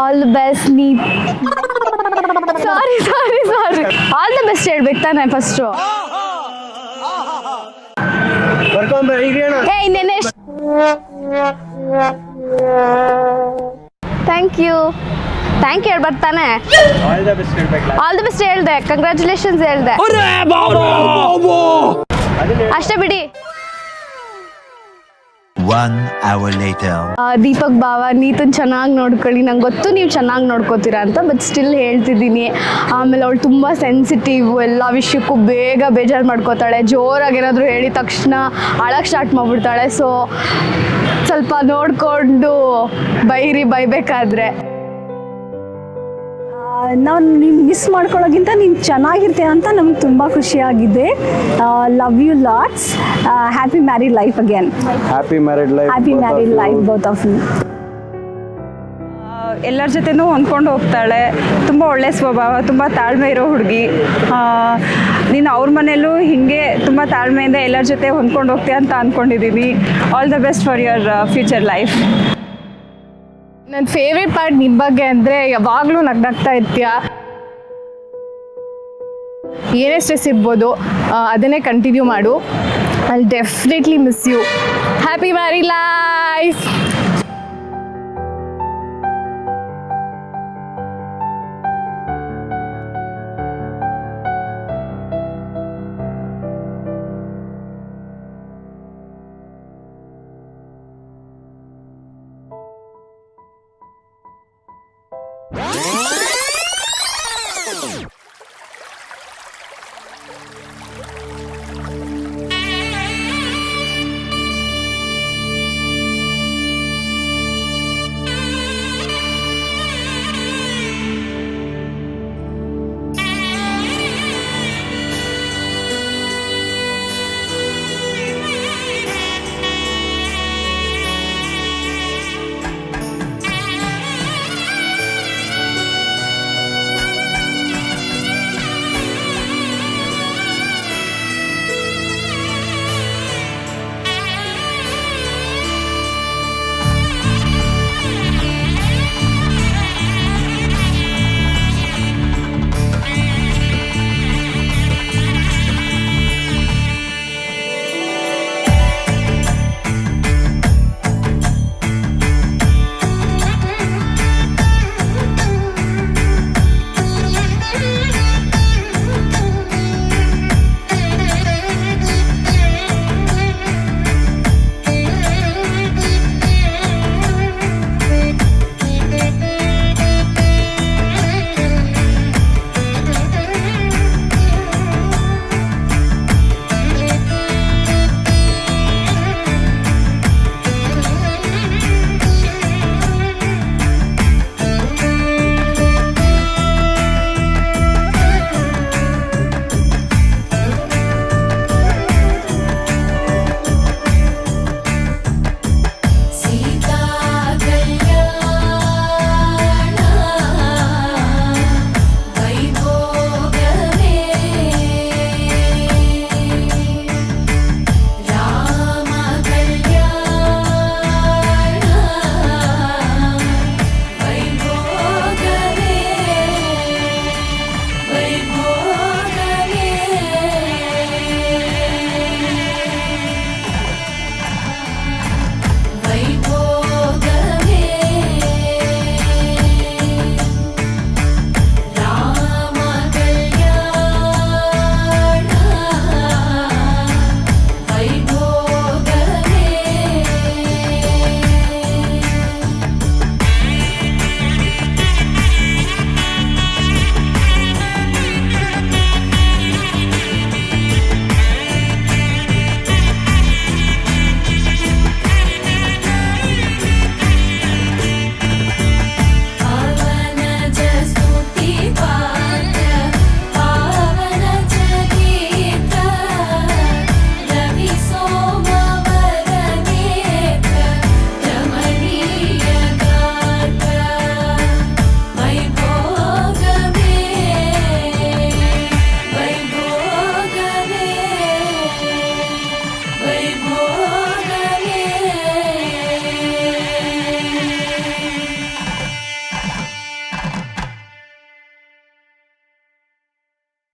All the best ನೀ ಸಾರಿ all the best ಹೇಳ್ಬೇಕು ತಾನೆ ಫಸ್ಟು. ಇನ್ನೇನೆ ಥ್ಯಾಂಕ್ ಯು ಹೇಳ್ಬರ್ತಾನೆ. ಆಲ್ ದ ಬೆಸ್ಟ್ ಹೇಳ್ದೆ, ಕಂಗ್ರ್ಯಾಚುಲೇಷನ್ಸ್ ಹೇಳ್ದೆ ಅಷ್ಟೇ ಬಿಡಿ. 1 hour later. ದೀಪಕ್ ಬಾವ ನೀತನ್ ಚೆನ್ನಾಗಿ ನೋಡ್ಕೊಳ್ಳಿ, ನಂಗೆ ಗೊತ್ತು ನೀವು ಚೆನ್ನಾಗಿ ನೋಡ್ಕೋತೀರಾ ಅಂತ, ಬಟ್ ಸ್ಟಿಲ್ ಹೇಳ್ತಿದ್ದೀನಿ. ಆಮೇಲೆ ಅವಳು ತುಂಬ ಸೆನ್ಸಿಟಿವ್, ಎಲ್ಲ ವಿಷಯಕ್ಕೂ ಬೇಗ ಬೇಜಾರು ಮಾಡ್ಕೋತಾಳೆ. ಜೋರಾಗಿ ಏನಾದರೂ ಹೇಳಿದ ತಕ್ಷಣ ಅಳಕ್ಕೆ ಸ್ಟಾರ್ಟ್ ಮಾಡಿಬಿಡ್ತಾಳೆ. ಸೊ ಸ್ವಲ್ಪ ನೋಡಿಕೊಂಡು ಬೈಬೇಕಾದ್ರೆ. ನಾವು ನೀನು ಮಿಸ್ ಮಾಡ್ಕೊಳ್ಳೋಕ್ಕಿಂತ ನೀನು ಚೆನ್ನಾಗಿರ್ತೀಯ ಅಂತ ನಮ್ಗೆ ತುಂಬ ಖುಷಿಯಾಗಿದೆ. Love you lots. Happy married life again. Happy married life both of you. ಎಲ್ಲರ ಜೊತೆನೂ ಹೊಂದ್ಕೊಂಡು ಹೋಗ್ತಾಳೆ. ತುಂಬ ಒಳ್ಳೆ ಸ್ವಭಾವ, ತುಂಬ ತಾಳ್ಮೆ ಇರೋ ಹುಡುಗಿ. ನೀನು ಅವ್ರ ಮನೆಯಲ್ಲೂ ಹೀಗೆ ತುಂಬ ತಾಳ್ಮೆಯಿಂದ ಎಲ್ಲರ ಜೊತೆ ಹೊಂದ್ಕೊಂಡು ಹೋಗ್ತೀಯ ಅಂತ ಅಂದ್ಕೊಂಡಿದ್ದೀನಿ. All the best for your future life. ನನ್ನ ಫೇವ್ರೆಟ್ ಪಾರ್ಟ್ ನಿಮ್ಮ ಬಗ್ಗೆ ಅಂದರೆ ಯಾವಾಗಲೂ ನಗ್ನಾಗ್ತಾ ಇರ್ತೀಯ. ಏನೇ ಸ್ಟ್ರೆಸ್ ಇರ್ಬೋದು ಅದನ್ನೇ ಕಂಟಿನ್ಯೂ ಮಾಡು. I will definitely miss you. Happy married life.